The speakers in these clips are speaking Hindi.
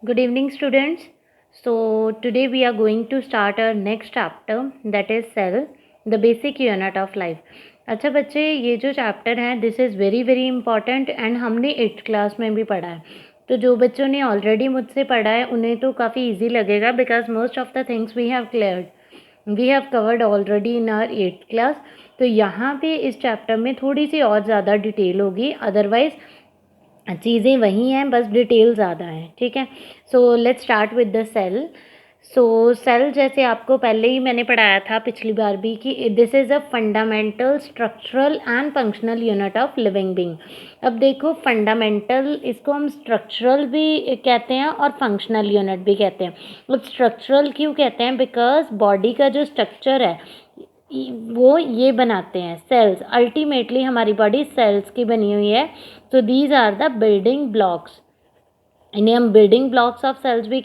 Good evening, students. So, today we are going to start our next chapter, that is cell, the basic unit of life. अच्छा बच्चे, ये जो चैप्टर है this is very very important and हमने 8th क्लास में भी पढ़ा है. तो जो बच्चों ने ऑलरेडी मुझसे पढ़ा है उन्हें तो काफ़ी इजी लगेगा because most of the things we have cleared, we have covered already in our 8th class. तो यहाँ पे इस चैप्टर में थोड़ी सी और ज़्यादा डिटेल होगी, अदरवाइज़ चीज़ें वही हैं, बस डिटेल ज़्यादा है. ठीक है. So let's start with the cell. So cell जैसे आपको पहले ही मैंने पढ़ाया था पिछली बार भी कि this is a fundamental structural and functional unit of living being. अब देखो, फंडामेंटल इसको हम स्ट्रक्चरल भी कहते हैं और फंक्शनल यूनिट भी कहते हैं. अब स्ट्रक्चरल क्यों कहते हैं? बिकॉज बॉडी का जो स्ट्रक्चर है वो ये बनाते हैं सेल्स. अल्टीमेटली हमारी बॉडी सेल्स की बनी हुई है. तो these are the building blocks. इन्हें हम बिल्डिंग ब्लॉक्स ऑफ सेल्स भी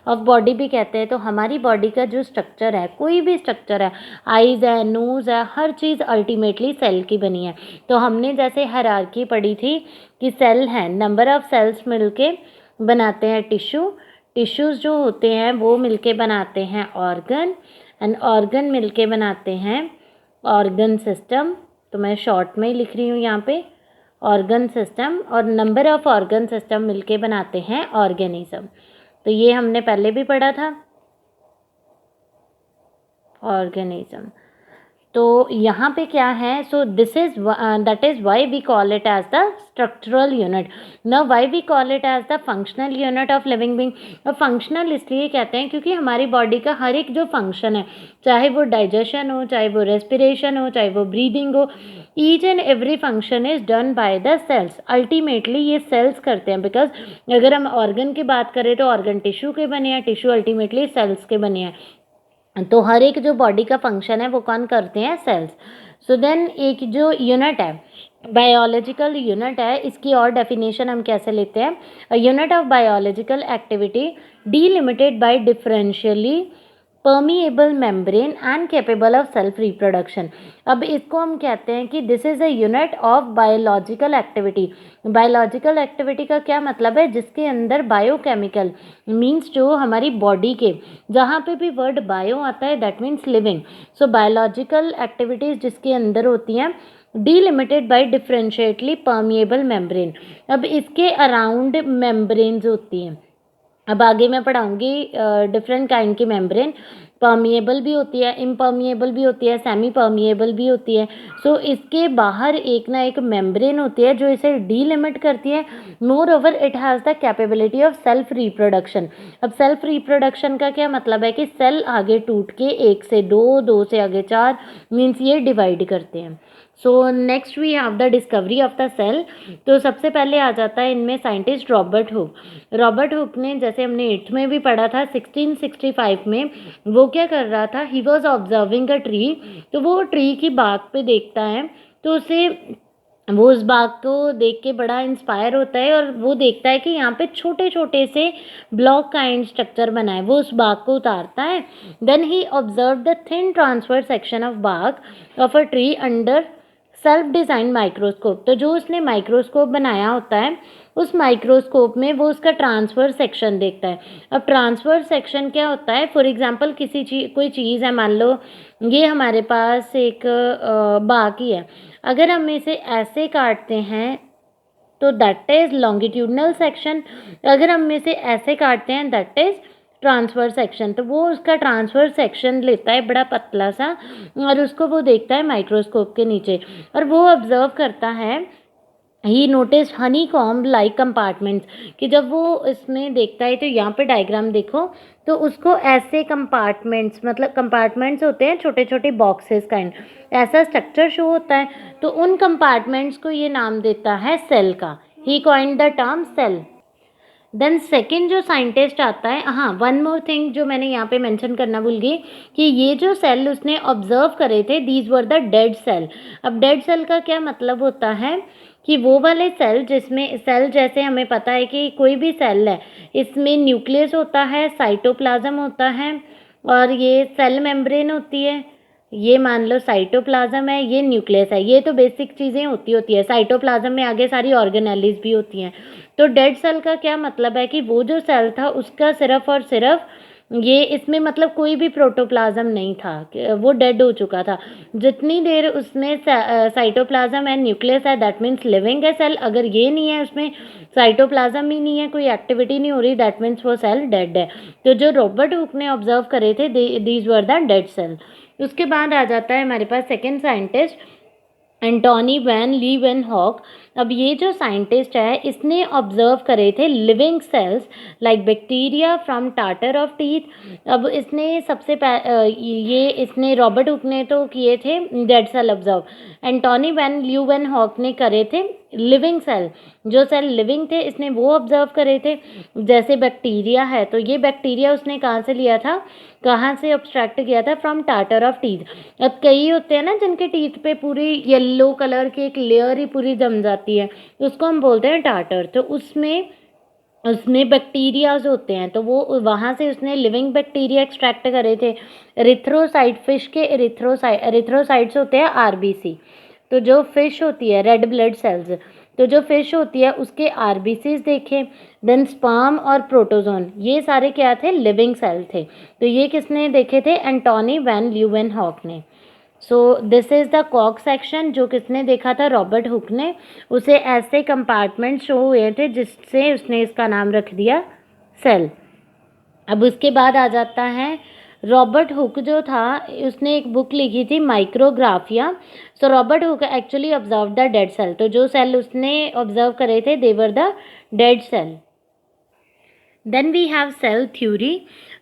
ऑफ बॉडी भी कहते हैं. तो हमारी बॉडी का जो स्ट्रक्चर है, कोई भी स्ट्रक्चर है, आईज है, नोज़ है, हर चीज़ अल्टीमेटली सेल की बनी है. तो हमने जैसे हायरार्की पढ़ी थी कि सेल है, नंबर ऑफ सेल्स मिलके बनाते हैं टिश्यू. टिश्यूज़ जो होते हैं वो मिलके बनाते हैं ऑर्गन, एंड ऑर्गन मिलके बनाते हैं ऑर्गन सिस्टम. तो मैं शॉर्ट में ही लिख रही हूँ यहाँ पे ऑर्गन सिस्टम, और नंबर ऑफ ऑर्गन सिस्टम मिलके बनाते हैं ऑर्गेनिज्म. तो ये हमने पहले भी पढ़ा था ऑर्गेनिज्म. तो यहाँ पे क्या है? So this is that is why we call it as the structural unit. Now why we call it as the functional unit of living being. और फंक्शनल इसलिए कहते हैं क्योंकि हमारी बॉडी का हर एक जो फंक्शन है, चाहे वो डाइजेशन हो, चाहे वो रेस्पिरेशन हो, चाहे वो ब्रीदिंग हो, each and every function is done by the cells. Ultimately ये सेल्स करते हैं. बिकॉज अगर हम ऑर्गन की बात करें तो ऑर्गन टिश्यू के बने हैं, टिश्यू अल्टीमेटली सेल्स के बने हैं. तो हर एक जो बॉडी का फंक्शन है वो कौन करते हैं? सेल्स. सो देन एक जो यूनिट है, बायोलॉजिकल यूनिट है, इसकी और डेफिनेशन हम कैसे लेते हैं? A unit of biological activity delimited by differentially permeable membrane and capable of self reproduction. अब इसको हम कहते हैं कि this is a unit of biological activity. Biological activity का क्या मतलब है? जिसके अंदर बायोकेमिकल मीन्स जो हमारी बॉडी के, जहाँ पे भी वर्ड बायो आता है that means living. So biological activities जिसके अंदर होती हैं डीलिमिटेड बाय डिफरेंशिएटली परमिएबल मेम्ब्रेन. अब इसके अराउंड मेम्ब्रेन्स होती हैं. अब आगे मैं पढ़ाऊँगी डिफरेंट काइंड की मेम्ब्रेन. परमिएबल भी होती है, इम्परमिएबल भी होती है, सेमी परमिएबल भी होती है. सो इसके बाहर एक ना एक मेम्ब्रेन होती है जो इसे डीलिमिट करती है. More over it has the capability of self reproduction. अब सेल्फ रिप्रोडक्शन का क्या मतलब है? कि सेल आगे टूट के 1 से 2, 2 से आगे 4 मीन्स ये डिवाइड करते हैं. So next we have the discovery of the cell. तो सबसे पहले आ जाता है इनमें scientist Robert Hooke. Robert Hooke ने, जैसे हमने 8th में भी पढ़ा था, 1665 में वो क्या कर रहा था? He was observing a tree. तो वो ट्री की बाग पे देखता है, तो उसे वो उस बाग को देख के बड़ा इंस्पायर होता है और वो देखता है कि यहाँ पे छोटे छोटे से ब्लॉक काइंड स्ट्रक्चर बना है. वो उस बाग को उतारता है. Then he observe the thin transfer section of bark of a tree under self design microscope. तो जो उसने माइक्रोस्कोप बनाया होता है उस माइक्रोस्कोप में वो उसका ट्रांसफ़र सेक्शन देखता है. अब ट्रांसफ़र सेक्शन क्या होता है? फॉर एग्जांपल कोई चीज़ है, मान लो ये हमारे पास एक बाकी है. अगर हम इसे ऐसे काटते हैं तो दैट इज़ लॉन्गिट्यूडनल सेक्शन. अगर हम इसे ऐसे काटते हैं दैट इज़ ट्रांसफ़र सेक्शन. तो वो उसका ट्रांसफ़र सेक्शन लेता है बड़ा पतला सा, और उसको वो देखता है माइक्रोस्कोप के नीचे, और वो ऑब्ज़र्व करता है. He notice honeycomb like compartments. कि जब वो इसमें देखता है, तो यहाँ पे डायग्राम देखो, तो उसको ऐसे कंपार्टमेंट्स, मतलब कंपार्टमेंट्स होते हैं छोटे छोटे बॉक्सेस काइंड, ऐसा स्ट्रक्चर शो होता है. तो उन कंपार्टमेंट्स को ये नाम देता है सेल का. He coined the term cell. Then second जो साइंटिस्ट आता है, हाँ वन मोर थिंग जो मैंने यहाँ पे मेंशन करना भूल गई, कि ये जो सेल उसने ऑब्जर्व करे थे, these were the dead cell. अब डेड सेल का क्या मतलब होता है? कि वो वाले सेल जिसमें, सेल जैसे हमें पता है कि कोई भी सेल है इसमें न्यूक्लियस होता है, साइटोप्लाज्म होता है, और ये सेल मेम्ब्रेन होती है, ये मान लो साइटोप्लाज्म है, ये न्यूक्लियस है। ये तो बेसिक चीज़ें होती है। साइटोप्लाज्म में आगे सारी ऑर्गेनेलिज भी होती हैं। तो डेड सेल का क्या मतलब है कि वो जो सेल था उसका सिर्फ और सिर्फ ये इसमें मतलब कोई भी प्रोटोप्लाज्म नहीं था, वो डेड हो चुका था। जितनी देर उसमें साइटोप्लाज्म एंड न्यूक्लियस है दैट मीन्स लिविंग है सेल। अगर ये नहीं है, उसमें साइटोप्लाज्म ही नहीं है, कोई एक्टिविटी नहीं हो रही, दैट मीन्स वो सेल डेड है। तो जो रॉबर्ट हुक ने ऑब्जर्व करे थे these were the dead cell. उसके बाद आ जाता है हमारे पास second scientist Antonie van Leeuwenhoek. अब ये जो साइंटिस्ट है इसने ऑब्जर्व करे थे living cells like bacteria from tartar of teeth. अब इसने ये इसने रॉबर्ट हुक ने तो किए थे dead cell observe, Antonie van Leeuwenhoek ने करे थे लिविंग सेल। जो सेल लिविंग थे इसने वो ऑब्जर्व करे थे। जैसे बैक्टीरिया है तो ये बैक्टीरिया उसने कहाँ से लिया था, कहाँ से ऑब्स्ट्रैक्ट किया था, फ्रॉम टाटर ऑफ टीथ। अब कई होते हैं ना जिनके टीथ पे पूरी येलो कलर की एक लेयर ही पूरी जम जाती है, उसको हम बोलते हैं टाटर। तो उसमें उसमें बैक्टीरियाज होते हैं, तो वो वहाँ से उसने लिविंग बैक्टीरिया एक्सट्रैक्ट करे थे। एरिथ्रोसाइट, फिश के एरिथ्रोसाइट्स होते हैं आरबीसी। तो जो फिश होती है रेड ब्लड सेल्स, तो जो फिश होती है उसके आरबीसीज देखे। देन स्पर्म और प्रोटोजोन, ये सारे क्या थे, लिविंग सेल थे। तो ये किसने देखे थे, एंटोनी वैन ल्यूवेनहॉक ने। सो दिस इज़ द कॉक सेक्शन, जो किसने देखा था, रॉबर्ट हुक ने। उसे ऐसे कंपार्टमेंट शो हुए थे जिससे उसने इसका नाम रख दिया सेल। अब उसके बाद आ जाता है रॉबर्ट हुक जो था उसने एक बुक लिखी थी Micrographia. So Robert Hooke actually observe the dead cell. तो जो सेल उसने ऑब्जर्व करे थे they were the dead cell. Then we have cell theory.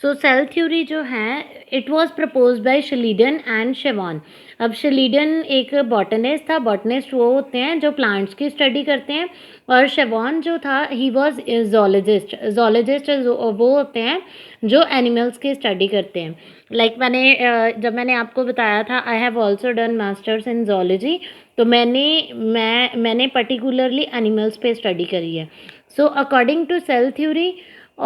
So cell theory जो है it was propose by Schleiden and Schwann. अब शिलीडन एक बॉटनिस्ट था, बॉटनिस्ट वो होते हैं जो प्लांट्स की स्टडी करते हैं, और शेवान जो था ही वॉज जोलॉजिस्ट। जोलॉजिस्ट वो होते हैं जो एनिमल्स की स्टडी करते हैं। जब मैंने आपको बताया था I have also done masters in zoology, तो मैंने पर्टिकुलरली एनिमल्स पे स्टडी करी है। So according to cell theory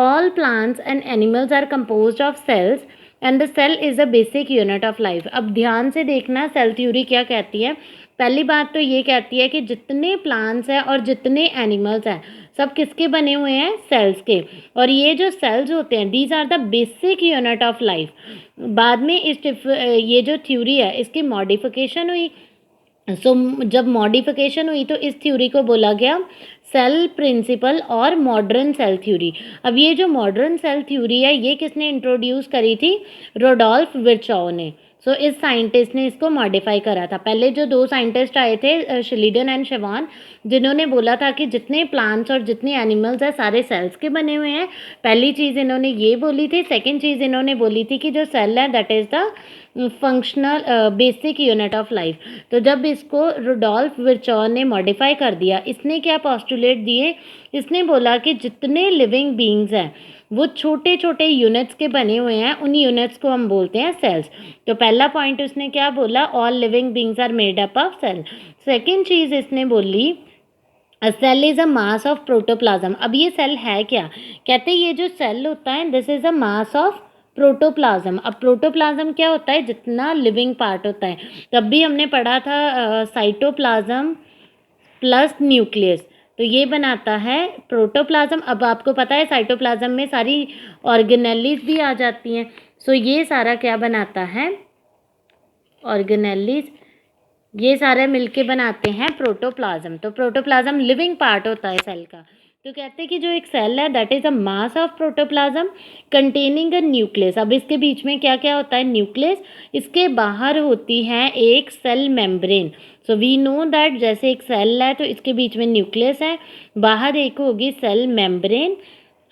all plants and animals are composed of cells and the cell is a basic unit of life। अब ध्यान से देखना सेल थ्योरी क्या कहती है। पहली बात तो ये कहती है कि जितने प्लांट्स हैं और जितने एनिमल्स हैं सब किसके बने हुए हैं, सेल्स के। और ये जो सेल्स होते हैं these are the basic unit of life. बाद में ये जो थ्योरी है इसकी मॉडिफिकेशन हुई। जब मॉडिफिकेशन हुई तो इस थ्योरी को बोला गया सेल प्रिंसिपल और मॉडर्न सेल थ्योरी। अब ये जो मॉडर्न सेल थ्योरी है ये किसने इंट्रोड्यूस करी थी, रोडोल्फ विर्चॉव ने। इस साइंटिस्ट ने इसको मॉडिफाई करा था। पहले जो दो साइंटिस्ट आए थे शिलीडन एंड शेवान, जिन्होंने बोला था कि जितने प्लांट्स और जितने एनिमल्स हैं सारे सेल्स के बने हुए हैं, पहली चीज़ इन्होंने ये बोली थी। सेकेंड चीज़ इन्होंने बोली थी कि जो सेल है that is the functional basic unit of life. तो जब इसको रुडोल्फ विर्चॉव ने मॉडिफाई कर दिया, इसने क्या पॉस्टुलेट दिए, इसने बोला कि जितने लिविंग बींग्स हैं वो छोटे छोटे यूनिट्स के बने हुए हैं, उन यूनिट्स को हम बोलते हैं सेल्स। तो पहला पॉइंट उसने क्या बोला, all living beings are made up of cell. Second चीज़ इसने बोली a cell is a mass of protoplasm. अब ये सेल है क्या, कहते हैं ये जो सेल होता है this is a mass of protoplasm. अब प्रोटोप्लाज्म क्या होता है, जितना लिविंग पार्ट होता है। तब भी हमने पढ़ा था साइटोप्लाज्म प्लस न्यूक्लियस, तो ये बनाता है प्रोटोप्लाज्म। अब आपको पता है साइटोप्लाज्म में सारी ऑर्गेनेलिज भी आ जाती हैं। ये सारा क्या बनाता है, ऑर्गेनेलिज, ये सारे मिलके बनाते हैं प्रोटोप्लाज्म। तो प्रोटोप्लाज्म लिविंग पार्ट होता है सेल का। तो कहते हैं कि जो एक सेल है that is a mass of protoplasm containing a nucleus. अब इसके बीच में क्या क्या होता है, न्यूक्लियस, इसके बाहर होती है एक cell membrane. We know that जैसे एक सेल है तो इसके बीच में न्यूक्लियस है, बाहर एक होगी cell membrane,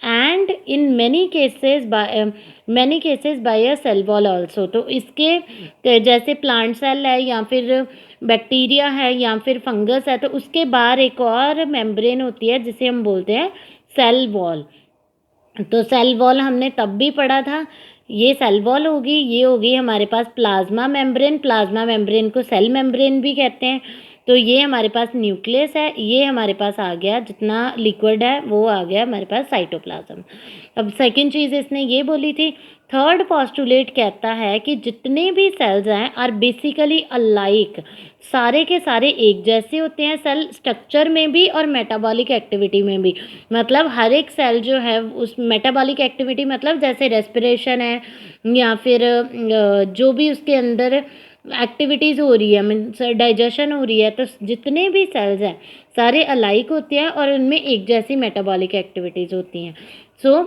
and in many cases by a cell wall also. तो इसके जैसे प्लांट सेल है या फिर बैक्टीरिया है या फिर फंगस है तो उसके बाहर एक और मेम्ब्रेन होती है जिसे हम बोलते हैं सेल वॉल। तो सेल वॉल हमने तब भी पढ़ा था, ये सेल वॉल होगी, ये होगी हमारे पास प्लाज्मा मेम्ब्रेन। प्लाज्मा मेम्ब्रेन को सेल मेम्ब्रेन भी कहते हैं। तो ये हमारे पास न्यूक्लियस है, ये हमारे पास आ गया, जितना लिक्विड है वो आ गया हमारे पास साइटोप्लाज्म। अब सेकंड चीज़ इसने ये बोली थी, थर्ड पोस्टुलेट कहता है कि जितने भी सेल्स हैं आर बेसिकली अलाइक, सारे के सारे एक जैसे होते हैं, सेल स्ट्रक्चर में भी और मेटाबॉलिक एक्टिविटी में भी। मतलब हर एक सेल जो है उस मेटाबॉलिक एक्टिविटी मतलब जैसे रेस्पिरेशन है या फिर जो भी उसके अंदर एक्टिविटीज़ हो रही है, मीन्स डाइजेशन हो रही है, तो जितने भी सेल्स हैं सारे अलाइक होते हैं और उनमें एक जैसी मेटाबॉलिक एक्टिविटीज़ होती हैं। सो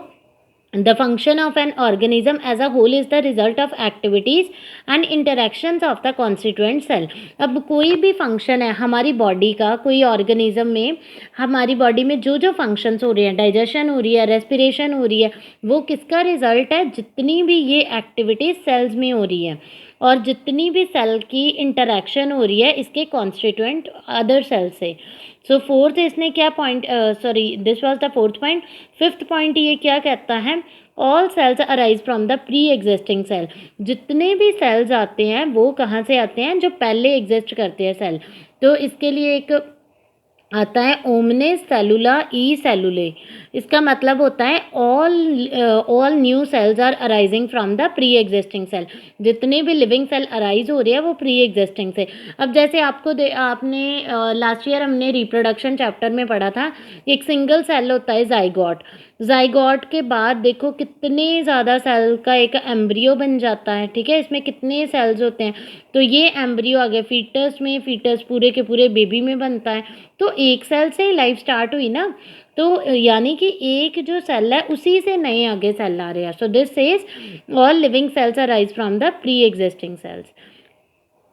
the function of an organism as a whole is the result of activities and interactions of the constituent cell। अब कोई भी फंक्शन है हमारी बॉडी का, कोई ऑर्गेनिज्म में, हमारी बॉडी में जो जो फंक्शंस हो रही हैं, डाइजेशन हो रही है, रेस्पिरेशन हो रही है, वो किसका रिजल्ट है? जितनी भी ये एक्टिविटीज सेल्स में हो रही है और जितनी भी सेल की इंटरेक्शन हो रही है इसके कॉन्स्टिट्यूएंट अदर सेल से। सो फोर्थ इसने क्या point, sorry this was the fourth point. Fifth point ये क्या कहता है? All cells arise from the pre existing cell. जितने भी सेल्स आते हैं वो कहाँ से आते हैं? जो पहले एग्जिस्ट करते हैं सेल। तो इसके लिए एक आता है ओमने सेलुला ई सेलुले। इसका मतलब होता है all new cells are arising from the pre existing cell. जितने भी लिविंग सेल अराइज हो रही है वो प्री एग्जिस्टिंग से। अब जैसे आपने लास्ट ईयर हमने रिप्रोडक्शन चैप्टर में पढ़ा था, एक सिंगल सेल होता है जाइगोट। जाइगोट के बाद देखो कितने ज़्यादा सेल का एक एम्ब्रियो बन जाता है, ठीक है। इसमें कितने सेल्स होते हैं, तो ये एम्ब्रियो आ गया फीटस में, फीटस पूरे के पूरे बेबी में बनता है। तो एक सेल से ही लाइफ स्टार्ट हुई ना, तो यानी कि एक जो सेल है उसी से नए आगे सेल आ रहे हैं। सो this is all living cells arise from the pre existing cells.